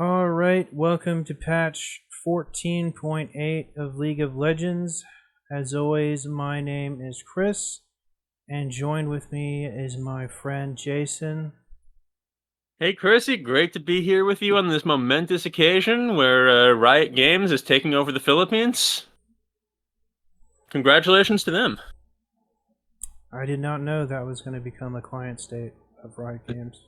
Alright, welcome to patch 14.8 of League of Legends. As always, my name is Chris, and joined with me is my friend Jason. Hey Chrissy, great to be here with you on this momentous occasion where Riot Games is taking over the Philippines. Congratulations to them. I did not know that was going to become a client state of Riot Games.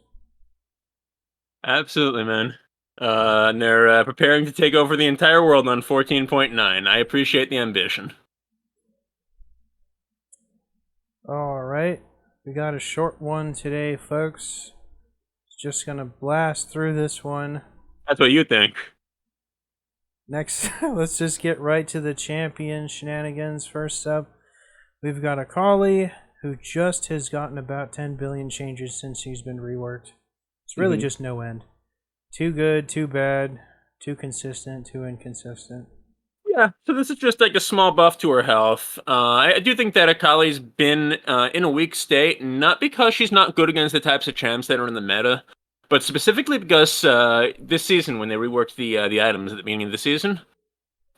Absolutely, man. And they're preparing to take over the entire world on 14.9. I appreciate the ambition. Alright, we got a short one today, folks. Just going to blast through this one. That's what you think. Next, let's just get right to the champion shenanigans. First up, we've got Akali, who just has gotten about 10 billion changes since he's been reworked. It's really just no end. Too good, too bad, too consistent, too inconsistent. Yeah, so this is just like a small buff to her health. I do think that Akali's been in a weak state, not because she's not good against the types of champs that are in the meta, but specifically because this season, when they reworked the items at the beginning of the season,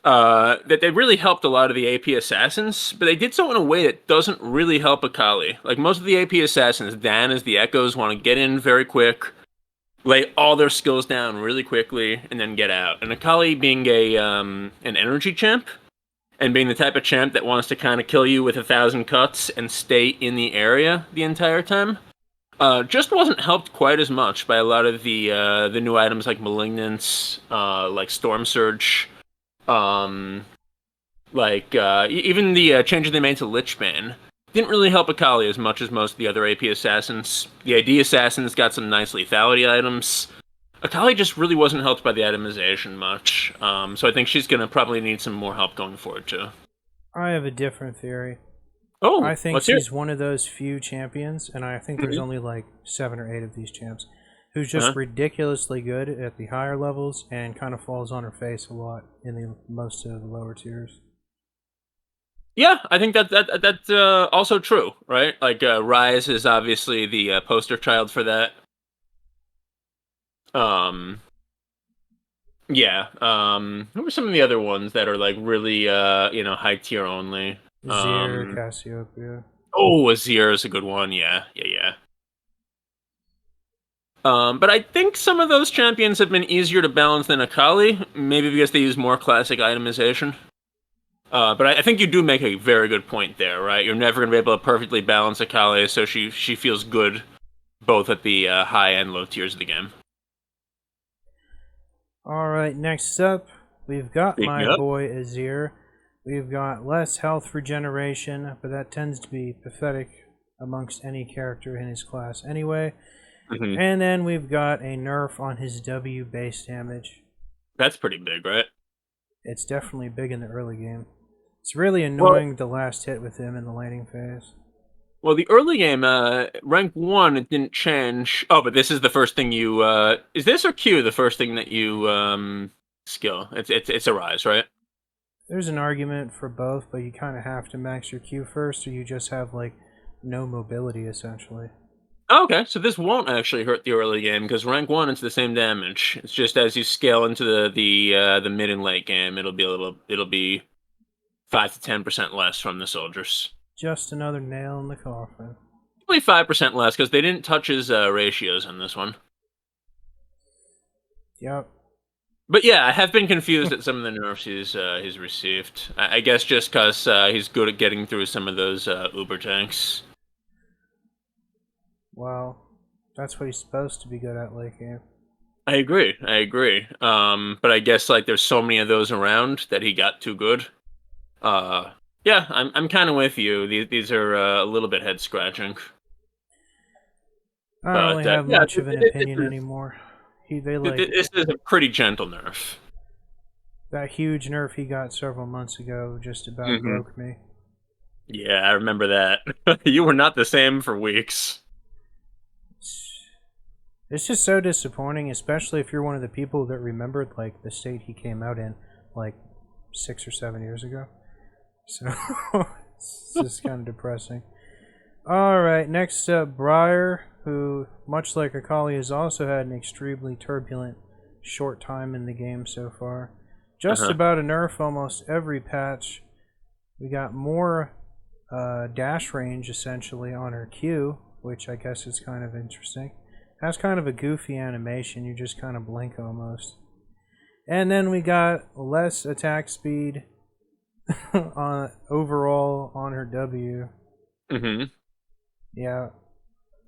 that they really helped a lot of the AP assassins, but they did so in a way that doesn't really help Akali. Like most of the AP assassins, Dan as the Echoes want to get in very quick, lay all their skills down really quickly, and then get out. And Akali being an energy champ, and being the type of champ that wants to kind of kill you with 1,000 cuts and stay in the area the entire time, just wasn't helped quite as much by a lot of the new items like Malignance, like Storm Surge, even the changes they made to Lichbane didn't really help Akali as much as most of the other AP assassins. The AD assassins got some nice lethality items. Akali just really wasn't helped by the itemization much, so I think she's going to probably need some more help going forward too. I have a different theory. Oh, I think let's hear it. she's one of those few champions, and I think there's only like 7 or 8 of these champs, who's just ridiculously good at the higher levels and kind of falls on her face a lot in the most of the lower tiers. Yeah, I think that's also true, right? Like Rise is obviously the poster child for that. Um, yeah. Who are some of the other ones that are like really high tier only? Azir, Cassiopeia. Oh, Azir is a good one. Yeah, yeah, yeah. But I think some of those champions have been easier to balance than Akali, maybe because they use more classic itemization. But I think you do make a very good point there, right? You're never going to be able to perfectly balance Akali, so she feels good both at the high and low tiers of the game. Alright, next up, we've got Speaking my of, boy Azir. We've got less health regeneration, but that tends to be pathetic amongst any character in his class anyway. mhm, And then we've got a nerf on his W base damage. that's pretty big, right? It's definitely big in the early game. It's really Well, annoying the last hit with him in the laning phase. well, the early game, rank 1, it didn't change. Oh, but this is the first thing you, is this or Q the first thing that you, skill? It's a rise, right? There's an argument for both, but you kind of have to max your Q first, or you just have like no mobility essentially. Oh, okay, so this won't actually hurt the early game because rank 1 it's the same damage. It's just as you scale into the mid and late game, it'll be 5 to 10% less from the soldiers. Just another nail in the coffin. Only 5% less because they didn't touch his ratios on this one. Yep. But yeah, I have been confused at some of the nerfs he's received. I guess just because he's good at getting through some of those Uber tanks. Well, that's what he's supposed to be good at late game. I agree. I agree. But I guess like there's so many of those around that he got too good. Yeah, I'm kind of with you. These are a little bit head scratching. I don't But really have yeah, much of an opinion anymore. They like this is a pretty gentle nerf. that huge nerf he got several months ago just about Hmm. broke me. Yeah, I remember that. You were not the same for weeks. It's just so disappointing, especially if you're one of the people that remembered like the state he came out in like 6 or 7 years ago. So it's just kind of depressing. Alright, next up, Briar, who, much like Akali, has also had an extremely turbulent short time in the game so far. Just Uh-huh. about a nerf almost every patch. We got more dash range essentially on her Q, which I guess is kind of interesting. Has kind of a goofy animation, you just kind of blink almost. And then we got less attack speed on overall on her W. Hmm. Yeah.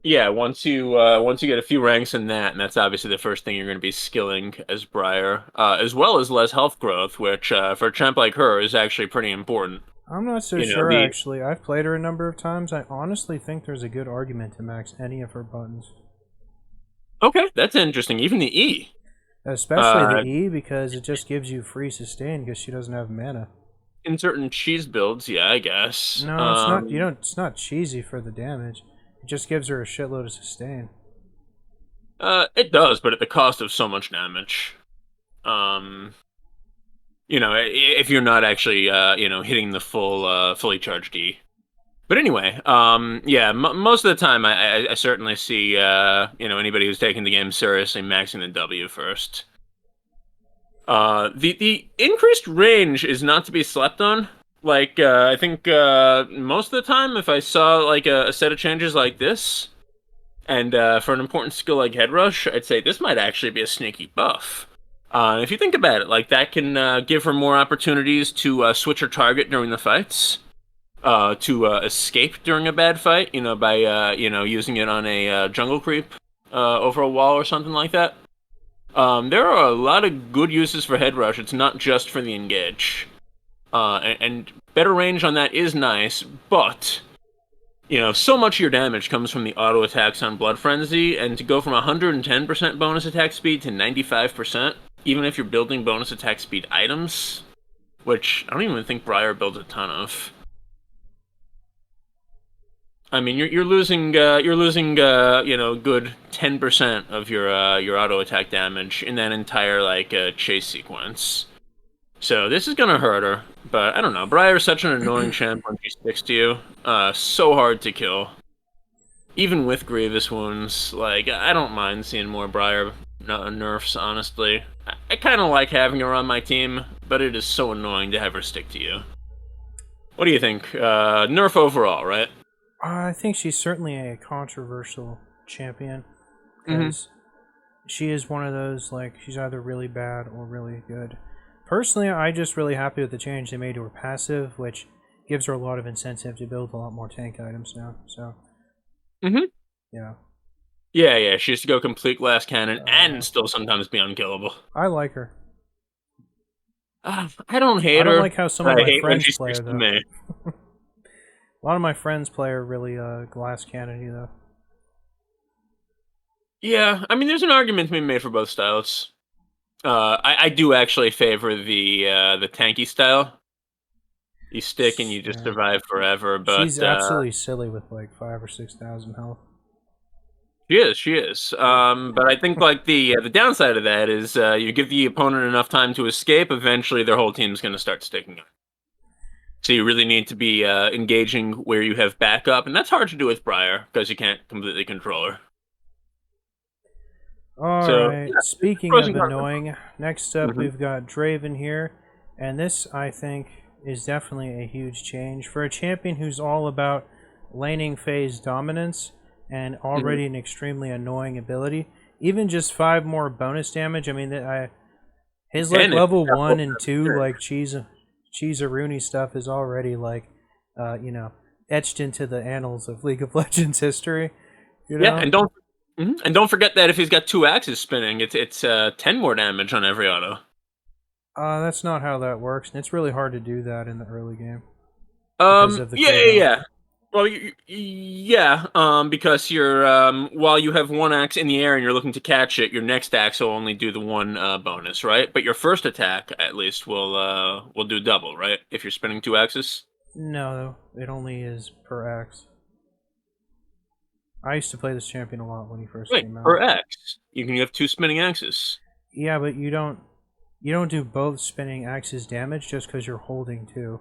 Yeah, once you get a few ranks in that, and that's obviously the first thing you're going to be skilling as Briar, as well as less health growth, which for a champ like her is actually pretty important. I'm not so You know, sure the actually. I've played her a number of times. I honestly think there's a good argument to max any of her buttons. Okay, that's interesting. Even the E. Especially the Uh, E because it just gives you free sustain because she doesn't have mana. in certain cheese builds, yeah, I guess. No, it's not. You don't. It's not cheesy for the damage. It just gives her a shitload of sustain. It does, but at the cost of so much damage. Um, if you're not actually, hitting the fully charged E. But anyway, yeah, most of the time, I certainly see, anybody who's taking the game seriously maxing the W first. The increased range is not to be slept on. Like, I think most of the time, if I saw like a set of changes like this, and for an important skill like Head Rush, I'd say this might actually be a sneaky buff. If you think about it, like that can give her more opportunities to switch her target during the fights, to escape during a bad fight. By using it on a jungle creep over a wall or something like that. There are a lot of good uses for Head Rush. It's not just for the engage. And better range on that is nice, but so much of your damage comes from the auto attacks on Blood Frenzy, and to go from 110% bonus attack speed to 95%, even if you're building bonus attack speed items, which I don't even think Briar builds a ton of. I mean, you're losing good 10% of your auto attack damage in that entire chase sequence. So this is gonna hurt her, but I don't know. Briar is such an annoying champ when she sticks to you. So hard to kill, even with Grievous wounds. Like I don't mind seeing more Briar nerfs. Honestly, I kind of like having her on my team, but it is so annoying to have her stick to you. What do you think? Nerf overall, right? I think she's certainly a controversial champion Mm-hmm. because she is one of those like she's either really bad or really good. Personally, I'm just really happy with the change they made to her passive, which gives her a lot of incentive to build a lot more tank items now. So Mm-hmm. yeah, Yeah. She used to go complete glass cannon uh, and still sometimes be unkillable. I like her. I don't I hate don't her. like how some of But I my hate when friends she play sticks her to though. me. A lot of my friends play her really glass cannony though. Yeah, I mean, there's an argument to be made for both styles. I do actually favor the tanky style. You stick and you just Yeah. survive forever, She's but absolutely silly with like 5 or 6 thousand health. she is. But I think like the downside of that is you give the opponent enough time to escape, eventually their whole team's going to start sticking up. So you really need to be engaging where you have backup, and that's hard to do with Briar because you can't completely control her. So Alright, yeah, speaking pros of and cons. annoying, next up Mhm. we've got Draven here, and this I think is definitely a huge change for a champion who's all about laning phase dominance and Mhm. already an extremely annoying ability. Even just 5 more bonus damage. I mean, his like And it's level 1 and 2 like Cheeseroony stuff is already like, etched into the annals of League of Legends history. You yeah, know, and don't forget that if he's got two axes spinning, it's 10 more damage on every auto. that's not how that works, and it's really hard to do that in the early game because of the cooldown. Yeah. Well, yeah, because you're while you have one axe in the air and you're looking to catch it, your next axe will only do the one bonus, right? But your first attack at least will do double, right? If you're spinning two axes. No, it only is per axe. I used to play this champion a lot when he first Wait, came out. per axe, you can have two spinning axes. Yeah, but you don't do both spinning axes damage just because you're holding two.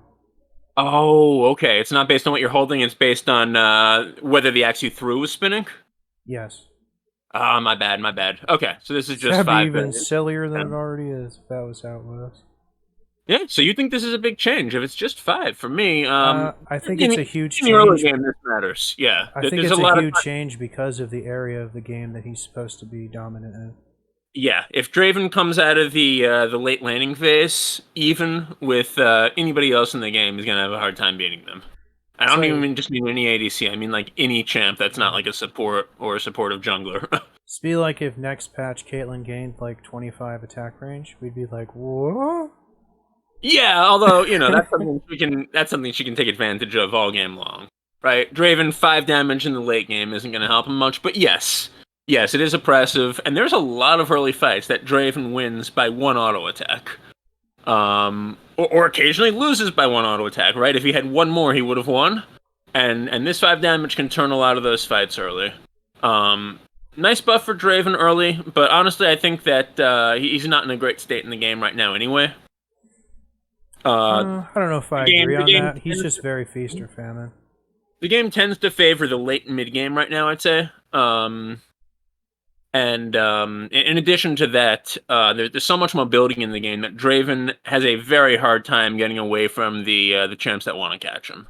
Oh, okay. It's not based on what you're holding. It's based on whether the axe you threw was spinning. Yes. Ah, my bad, my bad. Okay, so this is just That'd be 5 even billion. sillier than Yeah. it already is, if that was how it was. Yeah, so you think this is a big change? If it's just 5, for me, I think in, it's the- a huge in the early change. game, this matters. Yeah, I think there's a it's a lot of huge change because of the area of the game that he's supposed to be dominant in. yeah. If Draven comes out of the late landing phase, even with anybody else in the game, he's gonna have a hard time beating them. I don't even So, mean just mean any ADC. I mean like any champ that's not like a support or a supportive jungler. it'd be like if next patch Caitlyn gained like 25 attack range, we'd be like, what? Yeah, although that's something she can take advantage of all game long, right? Draven 5 damage in the late game isn't going to help him much, but yes, it is oppressive, and there's a lot of early fights that Draven wins by one auto attack, or occasionally loses by one auto attack, right? If he had one more, he would have won, and this 5 damage can turn a lot of those fights early. Nice buff for Draven early, but honestly, I think that he's not in a great state in the game right now anyway. I don't know if I agree The on game that. He's just very feast or famine. the game tends to favor the late and mid game right now, I'd say. In addition to that, there's so much mobility in the game that Draven has a very hard time getting away from the champs that want to catch him.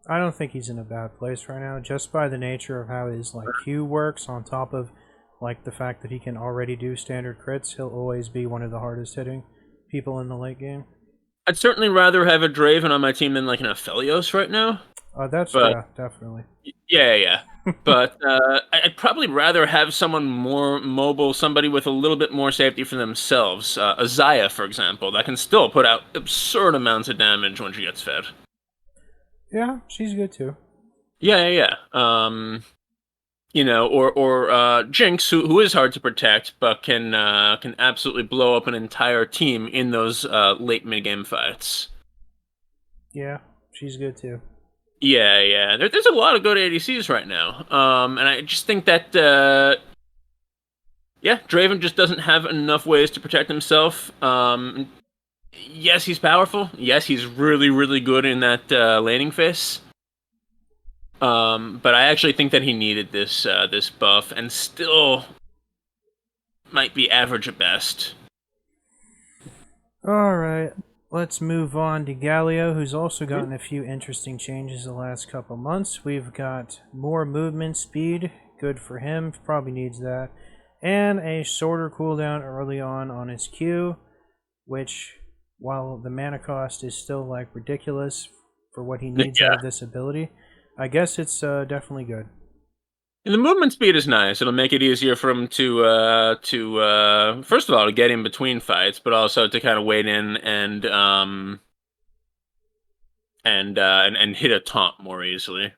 I don't think he's in a bad place right now, just by the nature of how his like Q works. On top of like the fact that he can already do standard crits, he'll always be one of the hardest hitting people in the late game. I'd certainly rather have a Draven on my team than like an Aphelios right now. That's But yeah, definitely. yeah. But I'd probably rather have someone more mobile, somebody with a little bit more safety for themselves. A Xayah, for example, that can still put out absurd amounts of damage when she gets fed. Yeah, she's good too. Yeah. Or Jinx, who is hard to protect, but can absolutely blow up an entire team in those late mid game fights. Yeah, she's good too. Yeah. There's a lot of good ADCs right now, and I just think that Draven just doesn't have enough ways to protect himself. Yes, he's powerful. Yes, he's really, really good in that laning phase. But I actually think that he needed this buff, and still might be average at best. Alright, let's move on to Galio, who's also gotten a few interesting changes the last couple months. We've got more movement speed, good for him, probably needs that, and a shorter cooldown early on his Q, which, while the mana cost is still like ridiculous for what he needs out of this ability, I guess it's definitely good. And the movement speed is nice. It'll make it easier for him to first of all to get in between fights, but also to kind of wait in and hit a taunt more easily.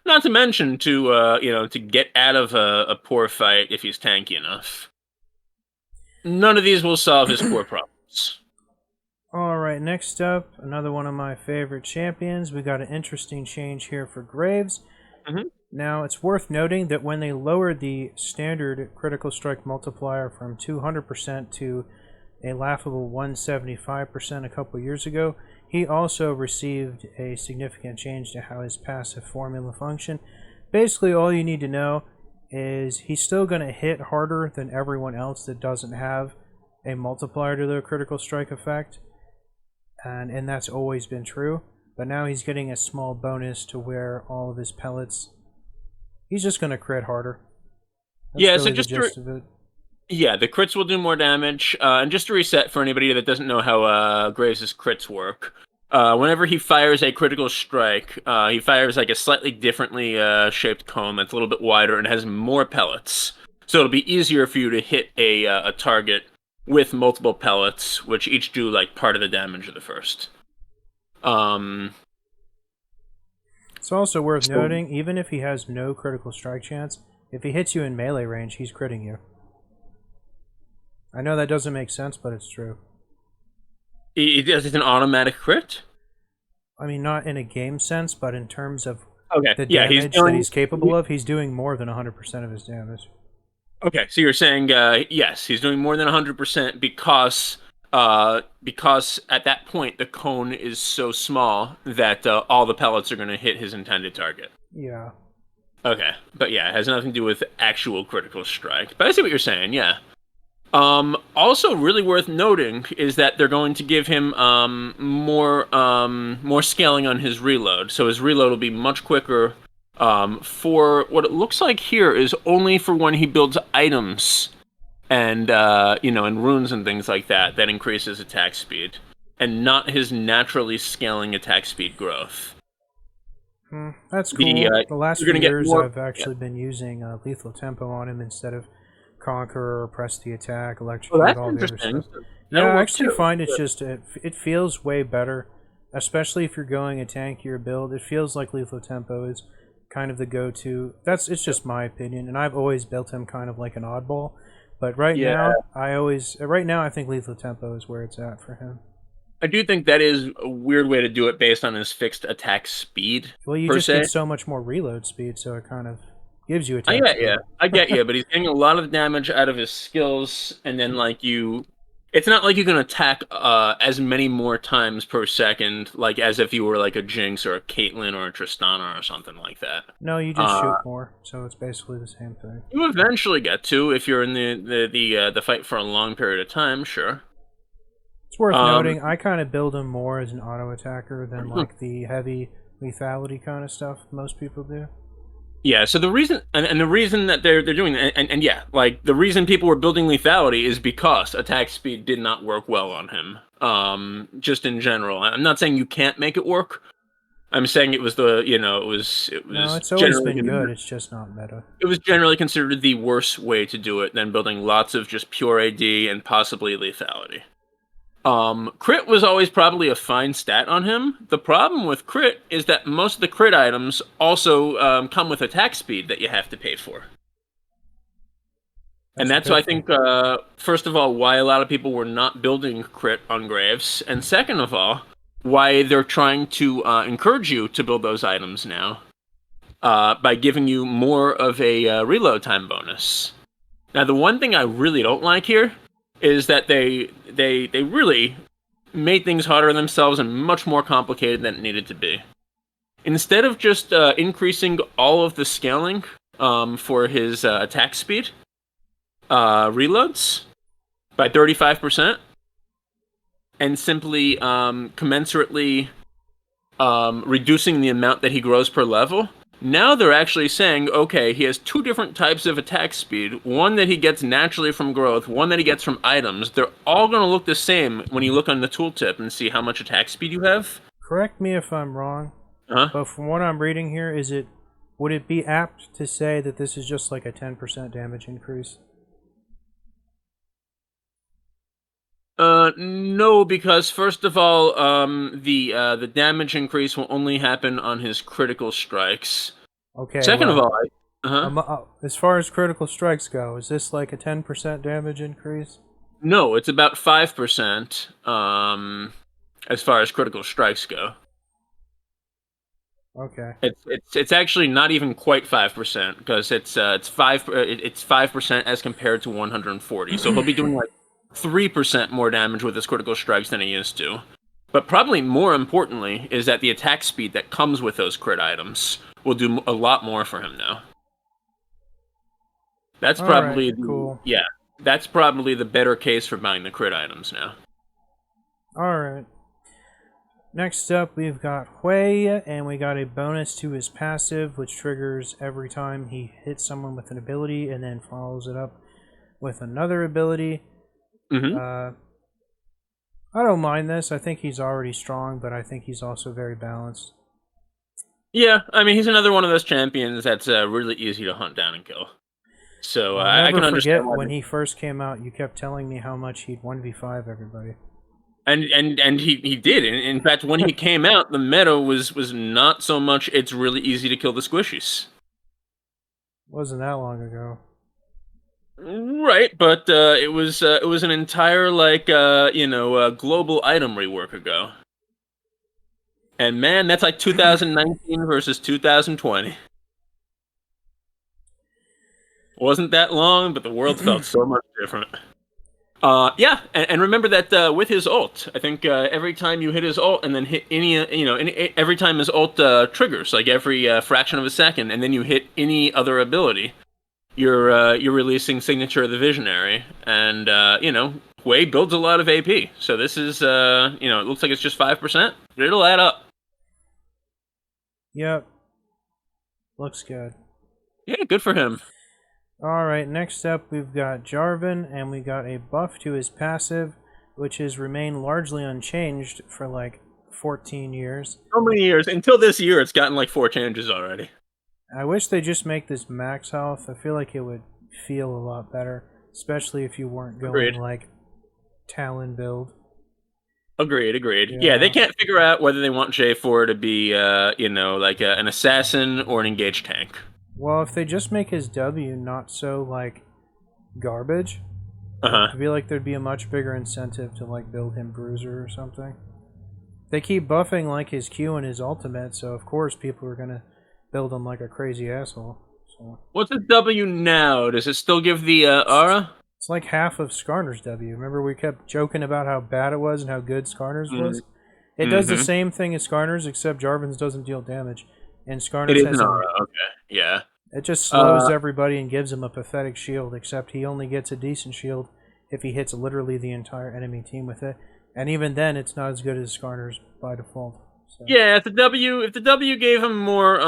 Not to mention to get out of a poor fight if he's tanky enough. None of these will solve his core problems. Alright, next up, another one of my favorite champions. We got an interesting change here for Graves. Mm-hmm. Now, it's worth noting that when they lowered the standard critical strike multiplier from 200% to a laughable 175% a couple years ago, he also received a significant change to how his passive formula functioned. Basically, all you need to know is he's still going to hit harder than everyone else that doesn't have a multiplier to their critical strike effect, and that's always been true. But now he's getting a small bonus to where all of his pellets, he's just going to crit harder. That's Yeah, really so just the gist of it. Yeah, the crits will do more damage. And just to reset for anybody that doesn't know how Graves' crits work, whenever he fires a critical strike, he fires like a slightly differently shaped cone that's a little bit wider and has more pellets. So it'll be easier for you to hit a target with multiple pellets, which each do like part of the damage of the first. It's also worth noting, even if he has no critical strike chance, if he hits you in melee range, he's critting you. I know that doesn't make sense, but it's true. It's an automatic crit? I mean, not in a game sense, but in terms of Okay. the Yeah, damage that he's capable of, he's doing more than 100% of his damage. Okay, so you're saying yes, he's doing more than 100% because at that point the cone is so small that all the pellets are going to hit his intended target. Yeah. Okay, but yeah, it has nothing to do with actual critical strike. But I see what you're saying. Yeah. Also, really worth noting is that they're going to give him more scaling on his reload, so his reload will be much quicker. For what it looks like here is only for when he builds items and and runes and things like that that increases attack speed, and not his naturally scaling attack speed growth. That's The cool. The last you're few gonna get years, more. I've actually been using lethal tempo on him instead of conquer, press the attack, Well, electrocute, that's all the other interesting. stuff. Yeah, That'll I work actually too. find it's just it feels way better, especially if you're going a tankier build. It feels like lethal tempo is kind of the go-to. It's just my opinion, and I've always built him kind of like an oddball. But Yeah, right now I think lethal tempo is where it's at for him. I do think that is a weird way to do it based on his fixed attack speed Well, you per just get se. so much more reload speed, so it kind of gives you I attack get you. speed. I get you, but he's getting a lot of damage out of his skills, and then it's not like you can attack as many more times per second, like as if you were like a Jinx or a Caitlyn or a Tristana or something like that. No, you just Uh, shoot more, so it's basically the same thing. you eventually get to if you're in the fight for a long period of time, sure. It's worth Um, noting, I kind of build him more as an auto attacker than like the heavy lethality kind of stuff most people do. Yeah, so the reason and the reason that they're doing that, and yeah, like the reason people were building lethality is because attack speed did not work well on him. Just in general. I'm not saying you can't make it work. I'm saying it was it No, was it's always generally been good, it's just not meta. it was generally considered the worst way to do it than building lots of just pure AD and possibly lethality. Crit was always probably a fine stat on him. The problem with crit is that most of the crit items also come with attack speed that you have to pay for. And That's a that's why I good thing. think, first of all, why a lot of people were not building crit on Graves, and second of all, why they're trying to encourage you to build those items now by giving you more of a reload time bonus. Now, the one thing I really don't like here is that they really made things harder on themselves and much more complicated than it needed to be. Instead of just increasing all of the scaling for his attack speed reloads by 35% and simply commensurately reducing the amount that he grows per level, now they're actually saying, okay, he has two different types of attack speed. One that he gets naturally from growth, one that he gets from items. They're all going to look the same when you look on the tooltip and see how much attack speed you have. Correct me if I'm wrong, Uh-huh. but from what I'm reading here, would it be apt to say that this is just like a 10% damage increase? No, because first of all, the damage increase will only happen on his critical strikes. Okay, Second of well, all, uh-huh. as far as critical strikes go, is this like a 10% damage increase? No, it's about 5%. As far as critical strikes go, Okay. it's actually not even quite 5% because it's 5% as compared to 140. So he'll be doing like 3% more damage with his critical strikes than he used to. But probably more importantly is that the attack speed that comes with those crit items will do a lot more for him now. That's Alright, probably cool. that's probably the better case for buying the crit items now. Alright. Next up, we've got Hui, and we got a bonus to his passive, which triggers every time he hits someone with an ability and then follows it up with another ability. Mm-hmm. I don't mind this. I think he's already strong, but I think he's also very balanced. Yeah, I mean he's another one of those champions that's really easy to hunt down and kill. So I'll I never can understand forget why. when he first came out, you kept telling me how much he'd 1v5 everybody. And he did. In fact, when he came out, the meta was not so much. It's really easy to kill the squishies. Wasn't that long ago. Right, but it was an entire global item rework ago. And man, that's like 2019 versus 2020. Wasn't that long, but the world felt so much different. Yeah, and remember that with his ult, I think every time you hit his ult and then hit any, every time his ult triggers, like every fraction of a second, and then you hit any other ability, you're releasing Signature of the Visionary, and Wei builds a lot of AP. So this is, it looks like it's just 5%, but it'll add up. Yep. Looks good. Yeah, good for him. Alright, next up we've got Jarvan, and we got a buff to his passive, which has remained largely unchanged for like 14 years. So many years. Until this year, it's gotten like 4 changes already. I wish they just make this max health. I feel like it would feel a lot better, especially if you weren't going Agreed. like Talon build. Agreed. Yeah. Yeah, they can't figure out whether they want J4 to be, like an assassin or an engaged tank. Well, if they just make his W not so like garbage, Uh-huh. I feel like thered be a much bigger incentive to like build him bruiser or something. They keep buffing like his Q and his ultimate, so of course people are gonna build him like a crazy asshole. So What's a W now? Does it still give the aura? it's like half of Skarner's W. Remember we kept joking about how bad it was and how good Skarner's was? It does the same thing as Skarner's, except Jarvan's doesn't deal damage. And It Skarner's is has an a, aura. Okay. Yeah. it just slows everybody and gives him a pathetic shield, except he only gets a decent shield if he hits literally the entire enemy team with it. And even then, it's not as good as Skarner's by default. So. Yeah, if the W gave him more,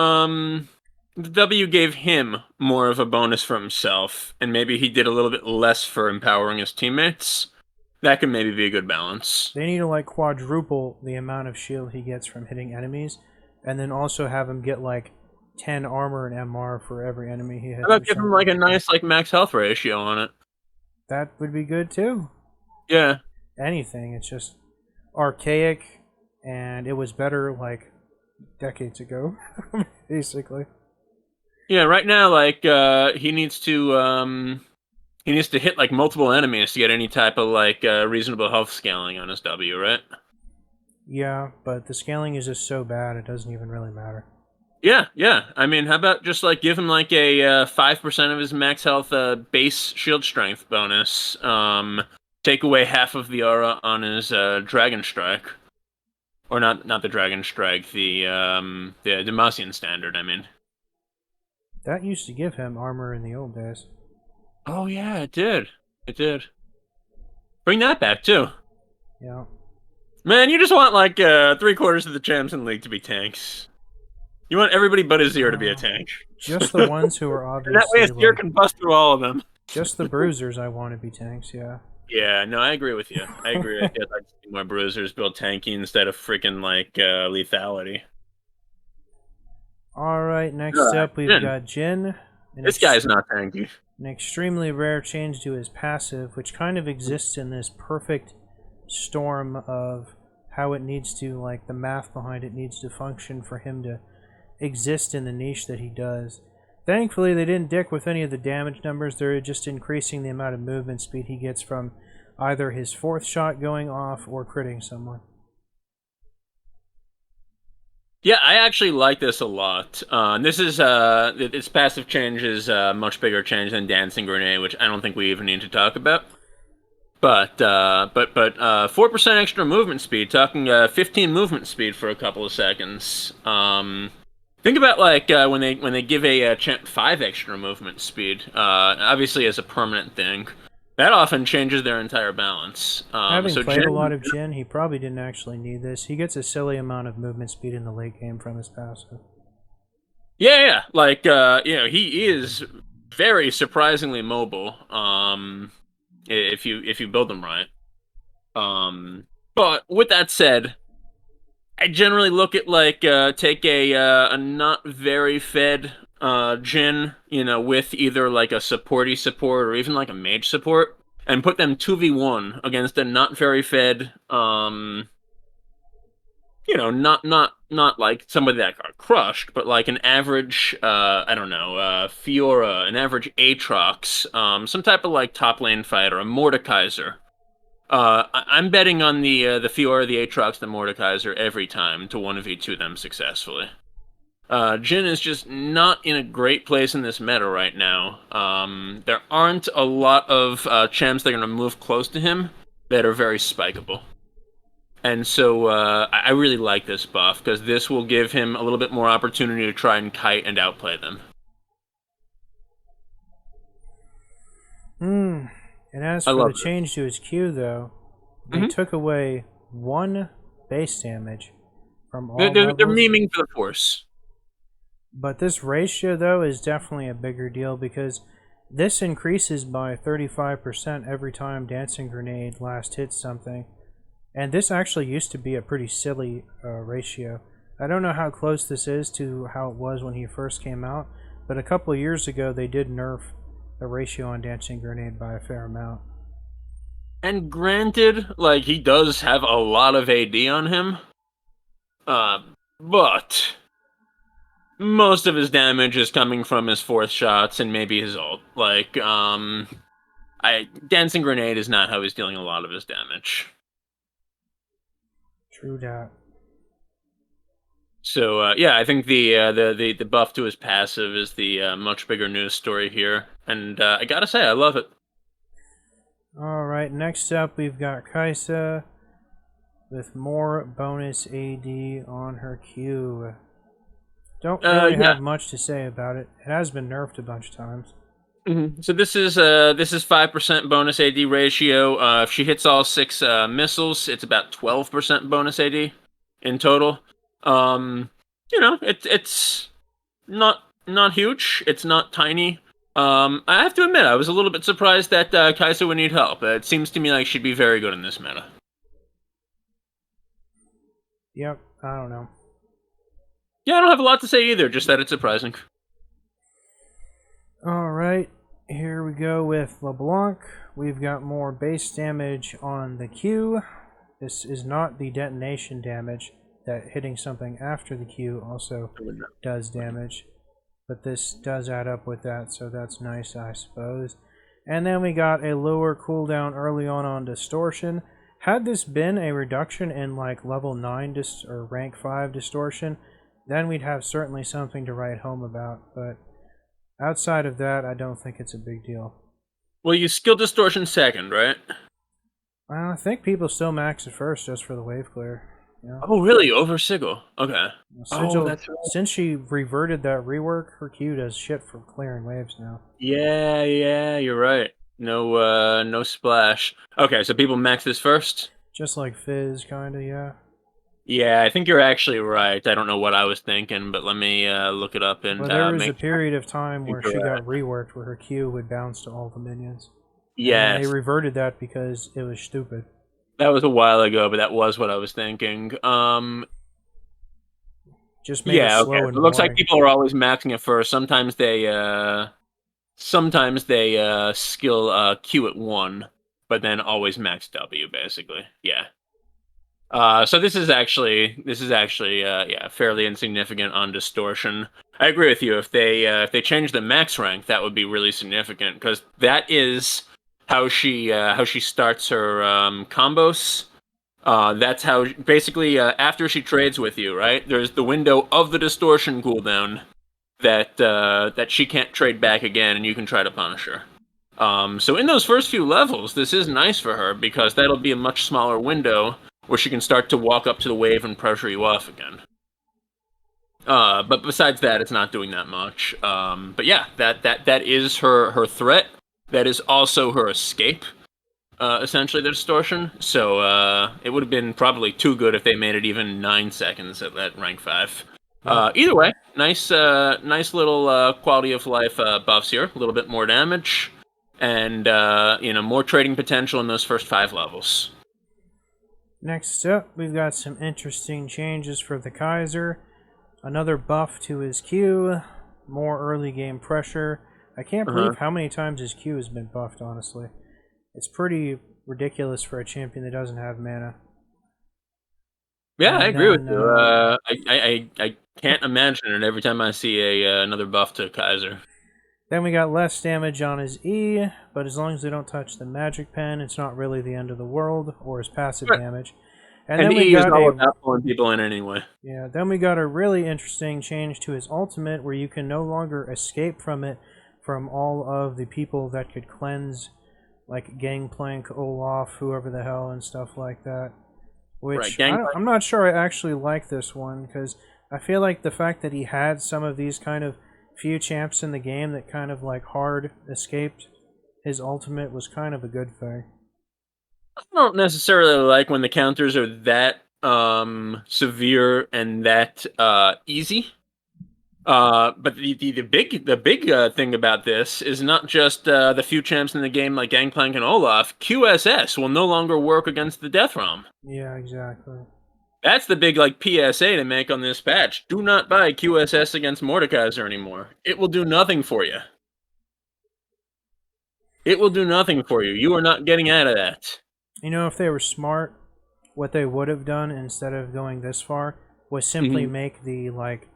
the W gave him more of a bonus for himself, and maybe he did a little bit less for empowering his teammates. That could maybe be a good balance. They need to like quadruple the amount of shield he gets from hitting enemies, and then also have him get like 10 armor and MR for every enemy he hits. How about give him like a nice like max health ratio on it? That would be good too. Yeah. Anything. It's just archaic, and it was better like decades ago, basically. Yeah, right now, like he needs to hit like multiple enemies to get any type of like reasonable health scaling on his W, right? Yeah, but the scaling is just so bad it doesn't even really matter. Yeah. I mean, how about just like give him like a 5% of his max health base shield strength bonus? Take away half of the aura on his Dragon Strike, or not the Dragon Strike, the Demacian standard. I mean, That used to give him armor in the old days. oh yeah, it did. It did. Bring that back too. Yeah. Man, you just want like 3/4 of the Champions League to be tanks. You want everybody but Azir to be a tank. Just the ones who are And that way obviously Azir like, can bust through all of them. just the bruisers I want to be tanks, yeah. Yeah, no, I agree with you. I agree. I'd like to see more bruisers build tanky instead of freaking like lethality. Alright, next Alright, up we've Jhin. got Jhin. This guy's not tanky. An extremely rare change to his passive, which kind of exists in this perfect storm of how it needs to, like, the math behind it needs to function for him to exist in the niche that he does. Thankfully, they didn't dick with any of the damage numbers. They're just increasing the amount of movement speed he gets from either his fourth shot going off or critting someone. Yeah, I actually like this a lot. This is its passive change is a much bigger change than Dancing Grenade, which I don't think we even need to talk about. But 4% extra movement speed, talking 15 movement speed for a couple of seconds. Think about like when they give a champ 5 extra movement speed, obviously as a permanent thing. That often changes their entire balance. Having so played a Jhin- lot of Jhin, he probably didn't actually need this. He gets a silly amount of movement speed in the late game from his passive. Yeah. Like he is very surprisingly mobile. If you build them right. But with that said, I generally look at like take a not very fed Jhin, with either like a supporty support or even like a mage support, and put them 2v1 against a not very fed not like somebody that got crushed, but like an average I don't know, Fiora, an average Aatrox, some type of like top lane fighter, a Mordekaiser. I'm betting on the Fiora, the Aatrox, the Mordekaiser every time to 1v2 them successfully. Jin is just not in a great place in this meta right now. There aren't a lot of champs that are going to move close to him that are very spikeable. And so I really like this buff, because this will give him a little bit more opportunity to try and kite and outplay them. And as I for love the change to his Q, though, they Mhm. took away 1 base damage from all They're levels. memeing for the Force. But this ratio, though, is definitely a bigger deal because this increases by 35% every time Dancing Grenade last hits something. And this actually used to be a pretty silly ratio. I don't know how close this is to how it was when he first came out, but a couple of years ago they did nerf the ratio on Dancing Grenade by a fair amount. And granted, like, he does have a lot of AD on him, but most of his damage is coming from his fourth shots and maybe his ult. Like, Dancing Grenade is not how he's dealing a lot of his damage. True that. So yeah, I think the buff to his passive is the much bigger news story here, and I gotta say, I love it. Alright, next up we've got Kaisa with more bonus AD on her Q. Don't really Yeah. have much to say about it. It has been nerfed a bunch of times. So this is 5% bonus AD ratio. If she hits all 6 missiles, it's about 12% bonus AD in total. It's not huge. It's not tiny. I have to admit, I was a little bit surprised that Kaisa would need help. It seems to me like she'd be very good in this meta. Yep, I don't know. Yeah, I don't have a lot to say either, just that it's surprising. Alright, here we go with LeBlanc. We've got more base damage on the Q. This is not the detonation damage, that hitting something after the Q also does damage. But this does add up with that, so that's nice, I suppose. And then we got a lower cooldown early on Distortion. Had this been a reduction in like level 9 or rank 5 Distortion, then we'd have certainly something to write home about, but outside of that, I don't think it's a big deal. Well, you skill Distortion second, right? I think people still max it first just for the wave clear. Yeah. Oh, really? Over Sigil? Okay. Sigil, That's right. since she reverted that rework, her Q does shit for clearing waves now. Yeah, you're right. No splash. Okay, so people max this first? Just like Fizz, kinda, yeah. Yeah, I think you're actually right. I don't know what I was thinking, but let me look it up and Well, there was make a period of time where she correct. got reworked where her Q would bounce to all the minions. And Yes, they reverted that because it was stupid. that was a while ago, but that was what I was thinking. Just made it Yeah, okay. slow So and it looks like boring. people are always maxing it first. Sometimes they skill Q at 1, but then always max W basically. Yeah. So this is actually yeah, fairly insignificant on Distortion. I agree with you. If they change the max rank, that would be really significant, because that is how she starts her combos. That's how basically after she trades with you, right? There's the window of the Distortion cooldown that she can't trade back again, and you can try to punish her. So in those first few levels, this is nice for her, because that'll be a much smaller window where she can start to walk up to the wave and pressure you off again. But besides that, it's not doing that much. But yeah, that is her threat. That is also her escape. Essentially, the Distortion. So it would have been probably too good if they made it even 9 seconds at that rank 5. Either way, nice little quality of life buffs here. A little bit more damage, and more trading potential in those first 5 levels. Next up, we've got some interesting changes for the Kaiser. Another buff to his Q, more early game pressure. I can't believe how many times his Q has been buffed, honestly. It's pretty ridiculous for a champion that doesn't have mana. Yeah, And I agree with then, you. I can't imagine it every time I see another buff to Kaiser. Then we got less damage on his E, but as long as they don't touch the magic pen, it's not really the end of the world, or his passive Right. damage. And And then we E is got all a about pulling people in anyway. yeah, then we got a really interesting change to his ultimate where you can no longer escape from it from all of the people that could cleanse, like Gangplank, Olaf, whoever the hell, and stuff like that. Right, Which Gangplank. I'm not sure I actually like this one because I feel like the fact that he had some of these kind of few champs in the game that kind of like hard escaped his ultimate was kind of a good thing. I don't necessarily like when the counters are that severe and that easy. But the big thing about this is not just the few champs in the game like Gangplank and Olaf. QSS will no longer work against the Death Realm. Yeah, exactly. That's the big like PSA to make on this patch. Do not buy QSS against Mordekaiser anymore. It will do nothing for you. It will do nothing for you. You are not getting out of that. You know, if they were smart, what they would have done instead of going this far was simply Mhm. make the like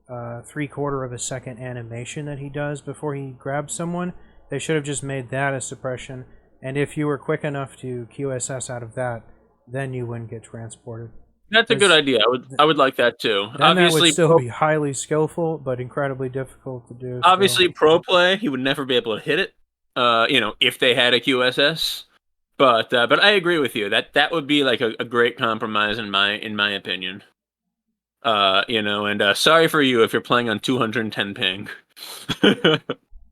3/4 of a second animation that he does before he grabs someone. They should have just made that a suppression, and if you were quick enough to QSS out of that, then you wouldn't get transported. That's a good 'Cause idea. I would like that too. then that would still be highly skillful, but incredibly difficult to do. So. Obviously, pro play, he would never be able to hit it. If they had a QSS. But I agree with you. That would be like a great compromise in my opinion. And sorry for you if you're playing on 210 ping.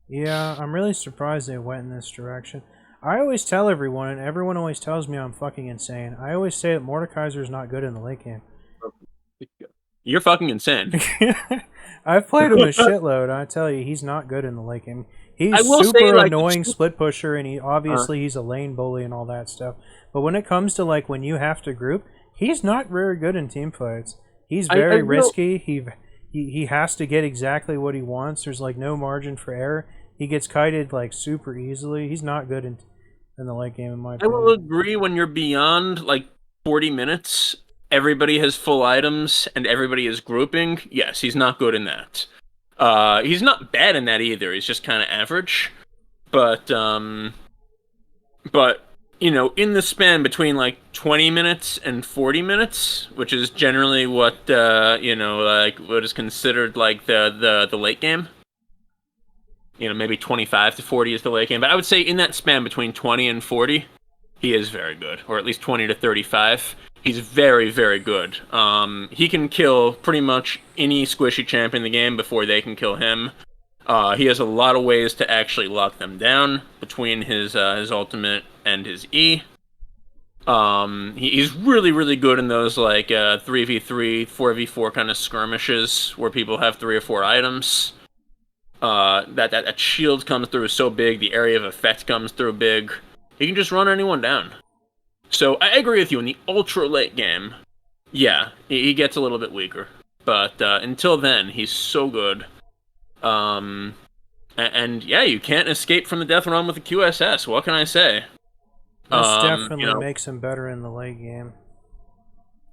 Yeah, I'm really surprised they went in this direction. I always tell everyone, and everyone always tells me I'm fucking insane. I always say that Mordekaiser's not good in the late game. You're fucking insane. I've played him a shitload, and I tell you, he's not good in the late game. He's I will super say, like, annoying split pusher, and he's a lane bully and all that stuff. But when it comes to like when you have to group, he's not very good in team fights. He's very risky. He has to get exactly what he wants. There's like no margin for error. He gets kited like super easily. He's not good in the late game in my I opinion. will agree when you're beyond like 40 minutes, everybody has full items and everybody is grouping. Yes, he's not good in that. He's not bad in that either. He's just kind of average. But in the span between like 20 minutes and 40 minutes, which is generally what like what is considered like the late game. Maybe 25 to 40 is the late game, but I would say in that span between 20 and 40, he is very good, or at least 20 to 35. He's very, very good. He can kill pretty much any squishy champ in the game before they can kill him. He has a lot of ways to actually lock them down between his ultimate and his E. He's really, really good in those like 3v3, 4v4 kind of skirmishes where people have 3 or 4 items. That shield comes through so big, the area of effect comes through big. He can just run anyone down. So I agree with you, in the ultra late game, yeah, he gets a little bit weaker. But until then, he's so good. And yeah, you can't escape from the Death Realm with the QSS. What can I say? This definitely makes him better in the late game.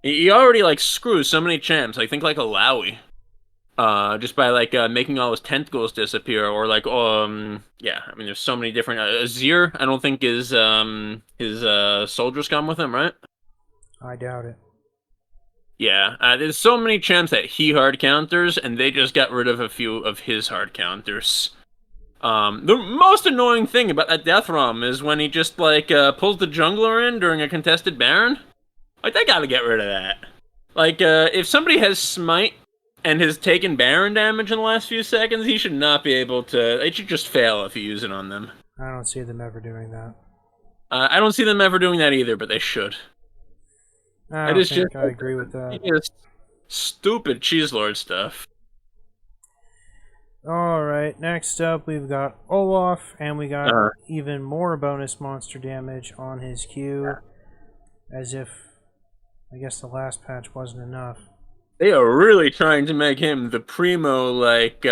He already like screws so many champs. I think like Alawi. Just by like making all his tentacles disappear, or like there's so many different Azir. I don't think his soldiers come with him, right? I doubt it. Yeah, there's so many champs that he hard counters, and they just got rid of a few of his hard counters. The most annoying thing about that Death Realm is when he just like pulls the jungler in during a contested Baron. Like they gotta get rid of that. Like if somebody has Smite and has taken Baron damage in the last few seconds, he should not be able to. They should just fail if you use it on them. I don't see them ever doing that. I don't see them ever doing that either, but they should. I agree with that. Just stupid cheeselord stuff. Alright, next up we've got Olaf, and we got even more bonus monster damage on his Q. As if, I guess the last patch wasn't enough. They are really trying to make him the primo, like,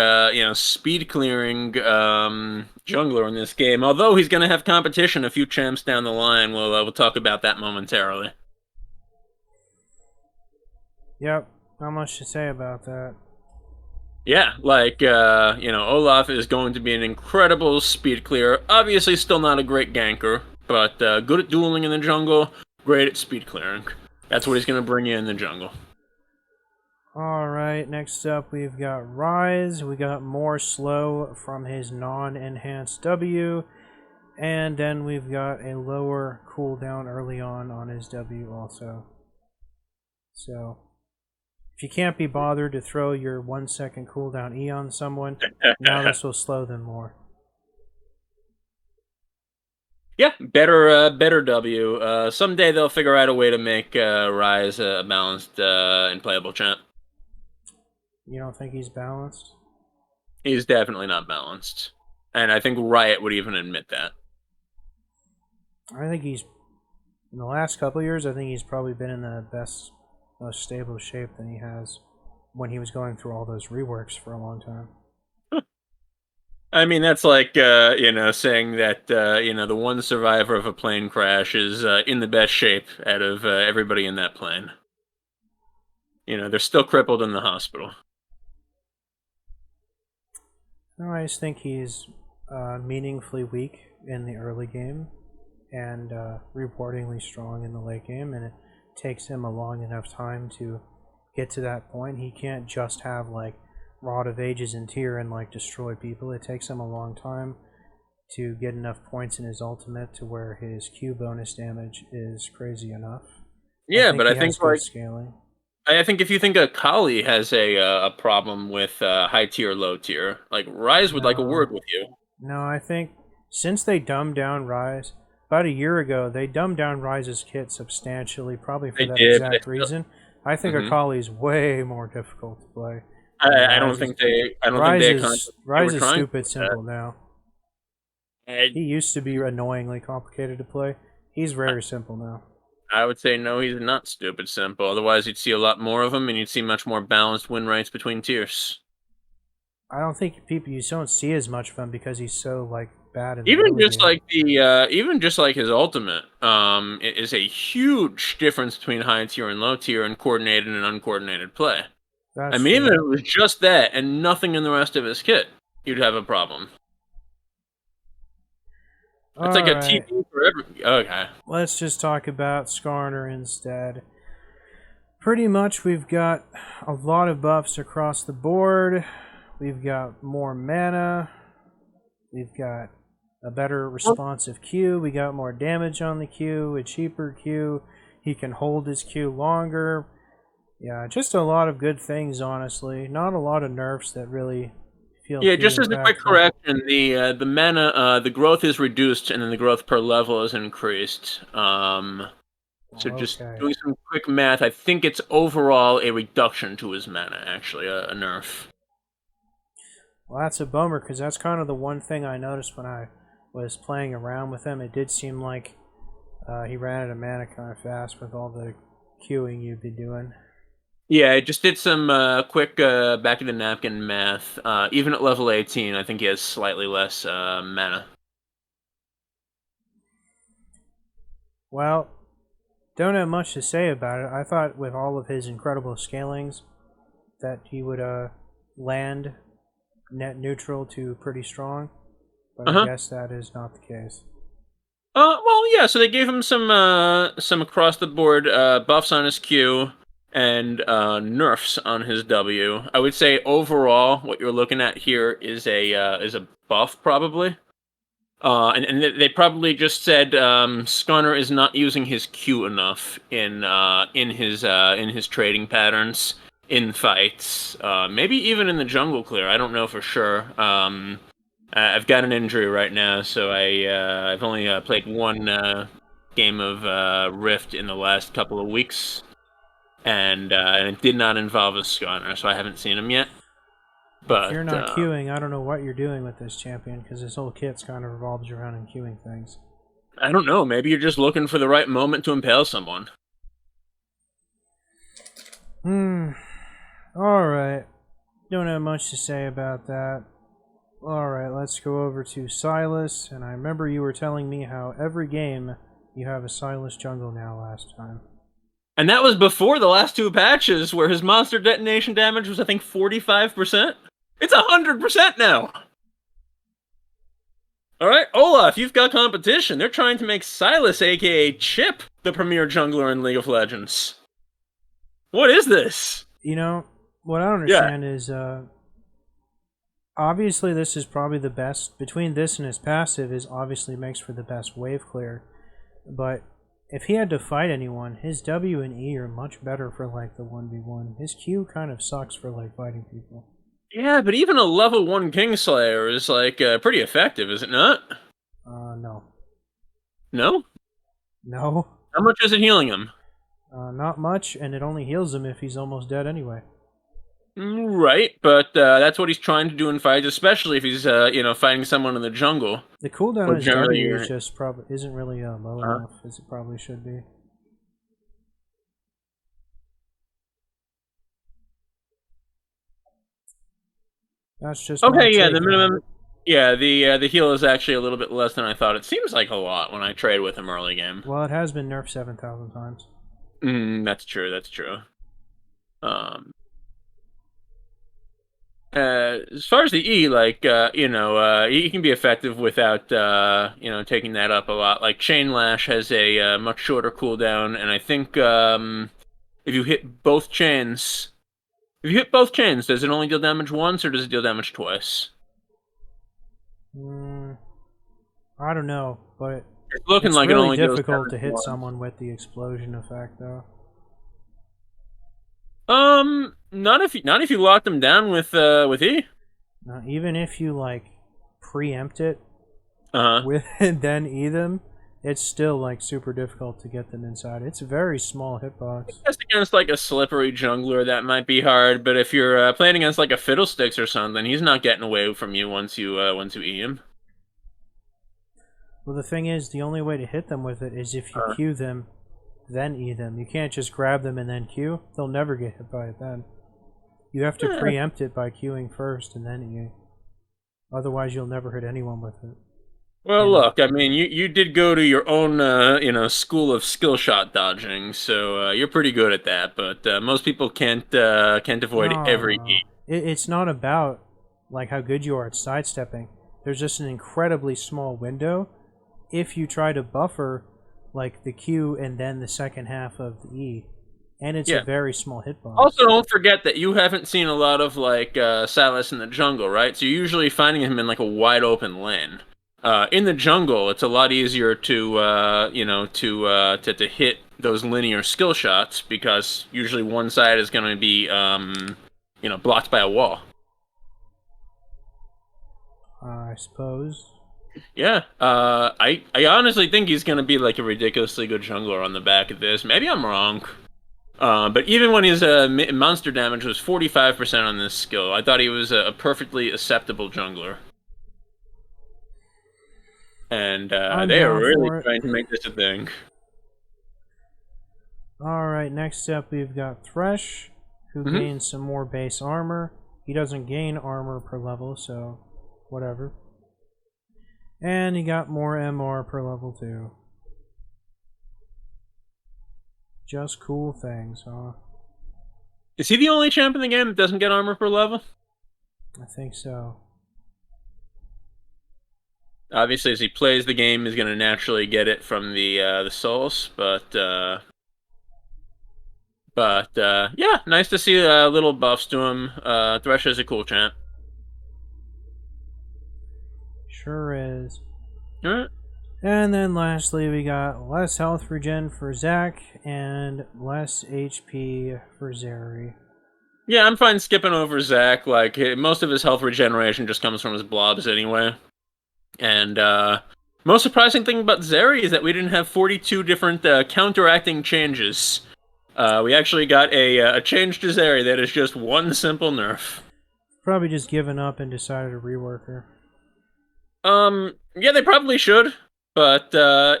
speed clearing jungler in this game. Although he's going to have competition a few champs down the line. We'll talk about that momentarily. Yep, not much to say about that. Yeah, like, Olaf is going to be an incredible speed clearer. Obviously still not a great ganker, but good at dueling in the jungle, great at speed clearing. That's what he's going to bring you in the jungle. Alright, next up we've got Rise. We got more slow from his non-enhanced W. And then we've got a lower cooldown early on his W also. So, if you can't be bothered to throw your 1 second cooldown E on someone, now this will slow them more. Yeah, better W. Someday they'll figure out a way to make Rise a balanced and playable champ. You don't think he's balanced? He's definitely not balanced. And I think Riot would even admit that. I think he's, in the last couple of years, I think he's probably been in the best, most stable shape than he has when he was going through all those reworks for a long time. I mean, that's like, saying that, the one survivor of a plane crash is in the best shape out of everybody in that plane. They're still crippled in the hospital. No, I just think he's meaningfully weak in the early game and rewardingly strong in the late game, and it takes him a long enough time to get to that point. He can't just have like Rod of Ages and tier and like destroy people. It takes him a long time to get enough points in his ultimate to where his Q bonus damage is crazy enough. Yeah, but I he think has good scaling. I think if you think Akali has a problem with high tier, low tier, like Rise would like a word with you. No, I think since they dumbed down Rise, about a year ago, they dumbed down Rise's kit substantially, probably for that exact reason. I think Akali's way more difficult to play. I don't think they. I don't think they. Rise is stupid simple now. He used to be annoyingly complicated to play. He's very simple now. I would say no, he's not stupid simple. Otherwise, you'd see a lot more of him, and you'd see much more balanced win rates between tiers. I don't think you don't see as much of him because he's so like bad. In even just like even just like his ultimate, it is a huge difference between high tier and low tier in coordinated and uncoordinated play. I mean, even if it was just that and nothing in the rest of his kit, you'd have a problem. It's like a TP for every. Okay. Let's just talk about Skarner instead. Pretty much, we've got a lot of buffs across the board. We've got more mana. We've got a better responsive Q. We got more damage on the Q, a cheaper Q. He can hold his Q longer. Yeah, just a lot of good things, honestly. Not a lot of nerfs that really feel. Yeah, just as a quick correction, the mana, the growth is reduced, and then the growth per level is increased. So just doing some quick math, I think it's overall a reduction to his mana, actually, a nerf. Well, that's a bummer, because that's kind of the one thing I noticed when I was playing around with him. It did seem like he ran out of mana kind of fast with all the queuing you'd be doing. Yeah, I just did some quick back of the napkin math. Even at level 18, I think he has slightly less mana. Well, don't have much to say about it. I thought with all of his incredible scalings that he would land net neutral to pretty strong, but I guess that is not the case. Well, yeah. So they gave him some across the board buffs on his Q and nerfs on his W. I would say overall, what you're looking at here is a buff probably. And they probably just said Skarner is not using his Q enough in his trading patterns in fights. Maybe even in the jungle clear. I don't know for sure. I've got an injury right now, so I've only played one game of Rift in the last couple of weeks, and it did not involve a Skarner, so I haven't seen him yet. But if you're not queuing, I don't know what you're doing with this champion, because this whole kit kind of revolves around in queuing things. I don't know. Maybe you're just looking for the right moment to impale someone. Alright. Don't have much to say about that. Alright, let's go over to Sylas, and I remember you were telling me how every game you have a Sylas jungle now last time. And that was before the last two patches, where his monster detonation damage was, I think, 45%. It's 100% now! Alright, Olaf, you've got competition. They're trying to make Sylas, aka Chip, the premier jungler in League of Legends. What is this? You know, what I don't Yeah. understand is, obviously this is probably the best, between this and his passive is obviously makes for the best wave clear, but if he had to fight anyone, his W and E are much better for like the 1v1. His Q kind of sucks for like fighting people. Yeah, but even a level 1 Kingslayer is like pretty effective, is it not? No. No? No. How much is it healing him? Not much, and it only heals him if he's almost dead anyway. Right, but that's what he's trying to do in fights, especially if he's fighting someone in the jungle. The cooldown Or on his generally W you're- is just probably isn't really low Uh-huh. enough as it probably should be. That's just my Okay, yeah, take the on minimum. it. Yeah, the heal is actually a little bit less than I thought. It seems like a lot when I trade with him early game. Well, it has been nerfed 7,000 times. That's true. That's true. As far as the E, like he can be effective without taking that up a lot. Like Chain Lash has a much shorter cooldown, and I think if you hit both chains, does it only deal damage once or does it deal damage twice? I don't know, but It's looking it's like it really only deals difficult to damage hit once. someone with the explosion effect, though. Not if you lock them down with E. Now, even if you like preempt it Uh huh. with and then E them, it's still like super difficult to get them inside. It's a very small hitbox. Just against like a slippery jungler, that might be hard. But if you're playing against like a Fiddlesticks or something, he's not getting away from you once you E him. Well, the thing is, the only way to hit them with it is if you Uh. Q them, then E them. You can't just grab them and then Q. They'll never get hit by it then. You have to Yeah. preempt it by queuing first and then E. Otherwise, you'll never hit anyone with it. Well, And- look, I mean, you did go to your own school of skill shot dodging, so you're pretty good at that. But most people can't avoid every No. E. It's not about like how good you are at sidestepping. There's just an incredibly small window. If you try to buffer like the Q and then the second half of the E, and it's Yeah. a very small hitbox. Also, don't forget that you haven't seen a lot of like Silas in the jungle, right? So you're usually finding him in like a wide open lane. In the jungle, it's a lot easier to hit those linear skill shots because usually one side is going to be blocked by a wall. I suppose. Yeah, I honestly think he's going to be like a ridiculously good jungler on the back of this. Maybe I'm wrong. But even when his monster damage was 45% on this skill, I thought he was a perfectly acceptable jungler. And they are down really for it. trying to make this a thing. Alright, next up we've got Thresh, who Mhm. gains some more base armor. He doesn't gain armor per level, so whatever. And he got more MR per level too. Just cool things, huh? Is he the only champ in the game that doesn't get armor per level? I think so. Obviously, as he plays the game, he's going to naturally get it from the souls, but yeah, nice to see little buffs to him. Thresh is a cool champ. Sure is. All right. And then lastly, we got less health regen for Zac and less HP for Zeri. Yeah, I'm fine skipping over Zac. Like most of his health regeneration just comes from his blobs anyway. And most surprising thing about Zeri is that we didn't have 42 different counteracting changes. We actually got a change to Zeri that is just one simple nerf. Probably just given up and decided to rework her. Yeah, they probably should. But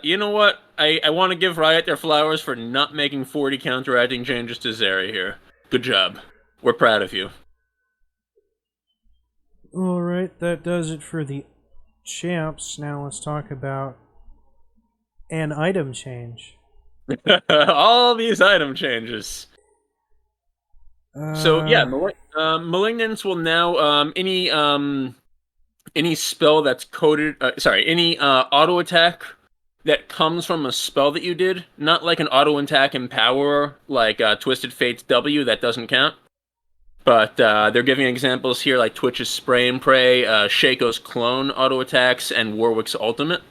you know what? I want to give Riot their flowers for not making 40 counteracting changes to Zeri here. Good job. We're proud of you. Alright, that does it for the champs. Now let's talk about an item change. All these item changes. So yeah, Malignance will now any spell that's coded. Any auto attack that comes from a spell that you did, not like an auto attack Empower like Twisted Fate's W, that doesn't count. But they're giving examples here like Twitch's Spray and Pray, Shaco's Clone auto attacks, and Warwick's Ultimate.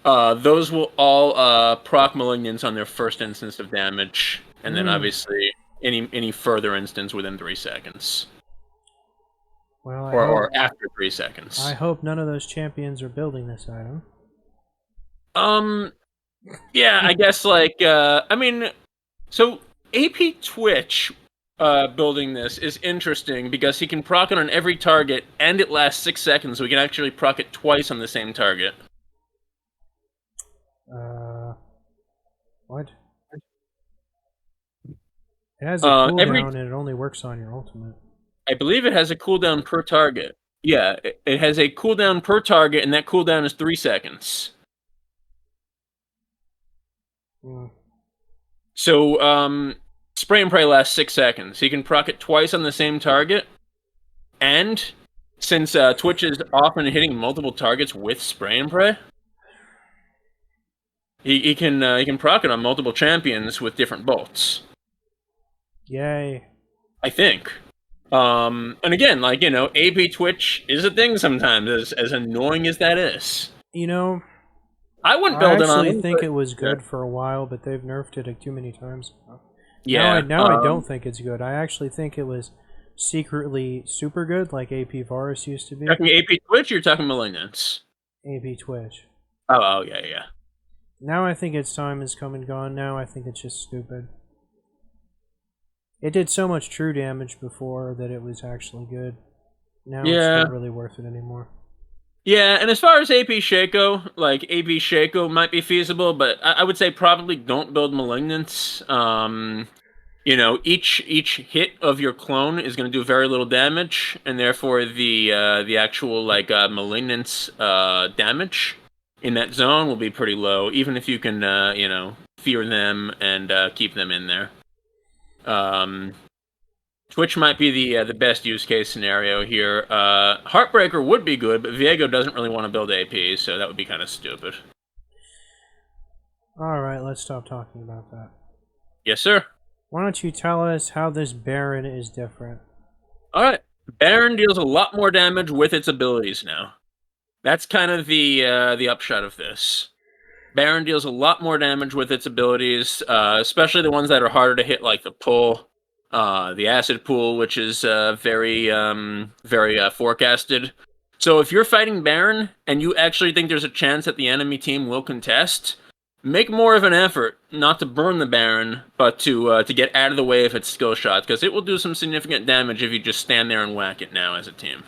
Those will all proc Malignance on their first instance of damage, and then obviously any further instance within 3 seconds. Well, Or after 3 seconds. I hope none of those champions are building this item. Yeah, I guess like I mean, so AP Twitch building this is interesting because he can proc it on every target and it lasts 6 seconds, so we can actually proc it twice on the same target. What? It has a cooldown and it only works on your ultimate. I believe it has a cooldown per target. Yeah, it has a cooldown per target, and that cooldown is 3 seconds. So, Spray and Pray lasts 6 seconds. He can proc it twice on the same target, and since Twitch is often hitting multiple targets with Spray and Pray, he can proc it on multiple champions with different bolts. Yay! I think. And again, like, AP Twitch is a thing sometimes, as annoying as that is. I wouldn't build it on. I actually think it was good for a while, but they've nerfed it too many times. Yeah. Now I don't think it's good. I actually think it was secretly super good, like AP Varus used to be. You're talking AP Twitch, or you're talking Malignance? AP Twitch. Oh, yeah. Now I think its time has come and gone. Now I think it's just stupid. It did so much true damage before that it was actually good. Now it's not really worth it anymore. Yeah, and as far as AP Shaco, like, AP Shaco might be feasible, but I would say probably don't build Malignance. Each hit of your clone is going to do very little damage, and therefore the actual, like, Malignance damage in that zone will be pretty low, even if you can, fear them and keep them in there. Twitch might be the best use case scenario here. Heartbreaker would be good, but Viego doesn't really want to build AP, so that would be kind of stupid. Alright, let's stop talking about that. Yes, sir. Why don't you tell us how this Baron is different? Alright. Baron deals a lot more damage with its abilities now. That's kind of the upshot of this. Baron deals a lot more damage with its abilities, especially the ones that are harder to hit, like the pull, the acid pool, which is very forecasted. So if you're fighting Baron and you actually think there's a chance that the enemy team will contest, make more of an effort not to burn the Baron, but to get out of the way of its skill shots, because it will do some significant damage if you just stand there and whack it now as a team.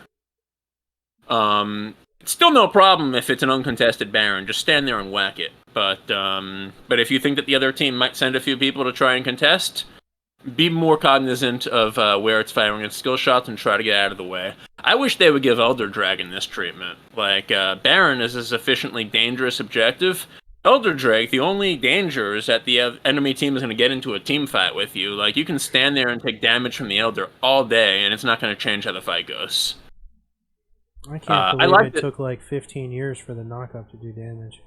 It's still no problem if it's an uncontested Baron. Just stand there and whack it. But if you think that the other team might send a few people to try and contest, be more cognizant of where it's firing its skill shots and try to get out of the way. I wish they would give Elder Dragon this treatment. Like, Baron is a sufficiently dangerous objective. Elder Drake, the only danger is that the enemy team is going to get into a team fight with you. Like, you can stand there and take damage from the Elder all day, and it's not going to change how the fight goes. I can't believe it took like 15 years for the knockup to do damage.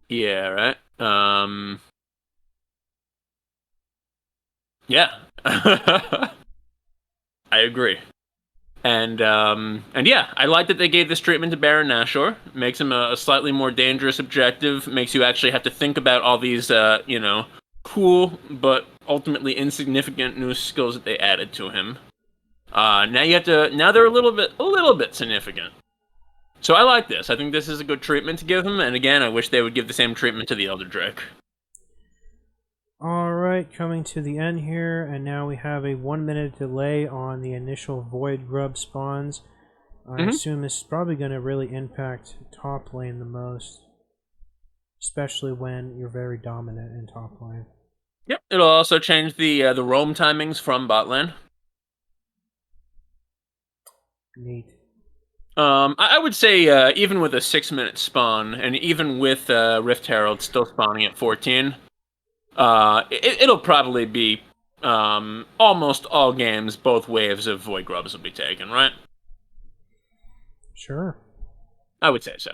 Yeah, right? Yeah. I agree. And yeah, I like that they gave this treatment to Baron Nashor. Makes him a slightly more dangerous objective. Makes you actually have to think about all these, cool but ultimately insignificant new skills that they added to him. Now they're a little bit significant. So I like this. I think this is a good treatment to give him. And again, I wish they would give the same treatment to the Elder Drake. Alright, coming to the end here, and now we have a 1-minute delay on the initial Void Grub spawns. I assume this is probably going to really impact top lane the most, especially when you're very dominant in top lane. Yep, it'll also change the roam timings from bot lane. Neat. I would say even with a 6-minute spawn, and even with Rift Herald still spawning at 14, it'll probably be almost all games, both waves of Void Grubs will be taken, right? Sure. I would say so.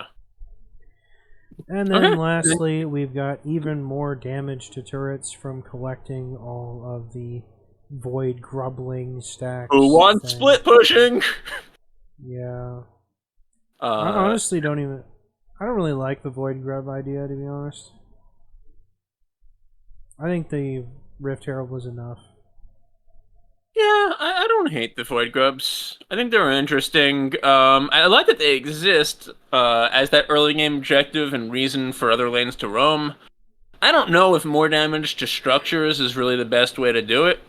And then Okay. lastly, we've got even more damage to turrets from collecting all of the void grubbling stacks. Who wants thing. split pushing? Yeah. I Uh, honestly don't even. I don't really like the void grub idea, to be honest. I think the Rift Herald was enough. yeah, I don't hate the void grubs. I think they're interesting. I like that they exist as that early game objective and reason for other lanes to roam. I don't know if more damage to structures is really the best way to do it.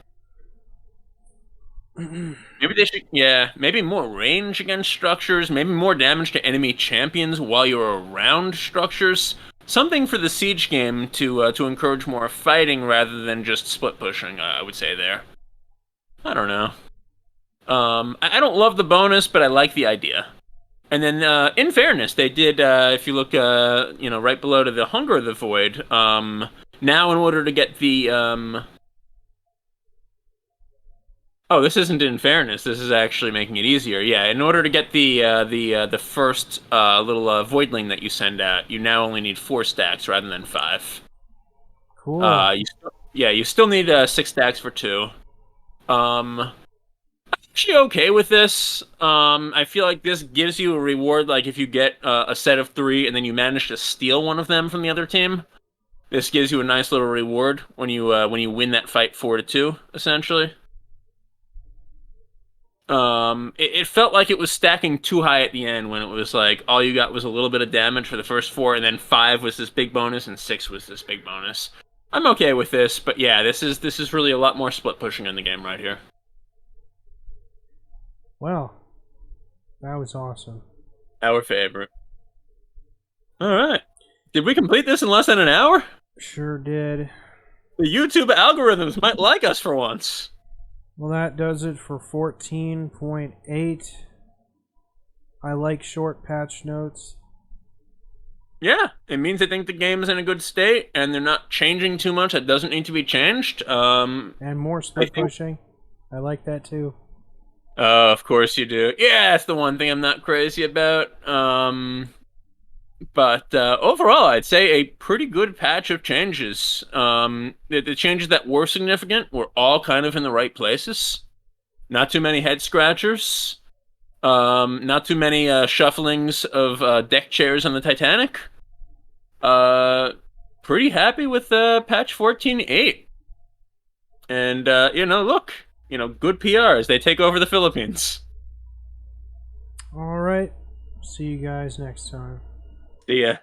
Maybe they should, yeah, maybe more range against structures, maybe more damage to enemy champions while you're around structures. Something for the siege game to encourage more fighting rather than just split pushing. I would say there. I don't know. I don't love the bonus, but I like the idea. And then, in fairness, they did. If you look, right below to the Hunger of the Void. Now, in order to get the oh, this isn't in fairness. This is actually making it easier. Yeah, in order to get the first little voidling that you send out, you now only need 4 stacks rather than 5. Cool. You still need 6 stacks for 2. I'm actually okay with this. I feel like this gives you a reward, like if you get a set of 3 and then you manage to steal one of them from the other team. This gives you a nice little reward when you win that fight 4-2, essentially. It felt like it was stacking too high at the end when it was like all you got was a little bit of damage for the first 4, and then 5 was this big bonus, and 6 was this big bonus. I'm okay with this, but yeah, this is really a lot more split pushing in the game right here. Well, that was awesome. Our favorite. All right, did we complete this in less than an hour? Sure did. The YouTube algorithms might like us for once. Well, that does it for 14.8. I like short patch notes. Yeah, it means I think the game is in a good state, and they're not changing too much that doesn't need to be changed. And more split pushing. I like that too. Of course you do. Yeah, that's the one thing I'm not crazy about. But overall, I'd say a pretty good patch of changes. The changes that were significant were all kind of in the right places. Not too many head scratchers. Not too many shufflings of deck chairs on the Titanic. Pretty happy with patch 14.8. And look, good PR as they take over the Philippines. Alright. See you guys next time. See ya.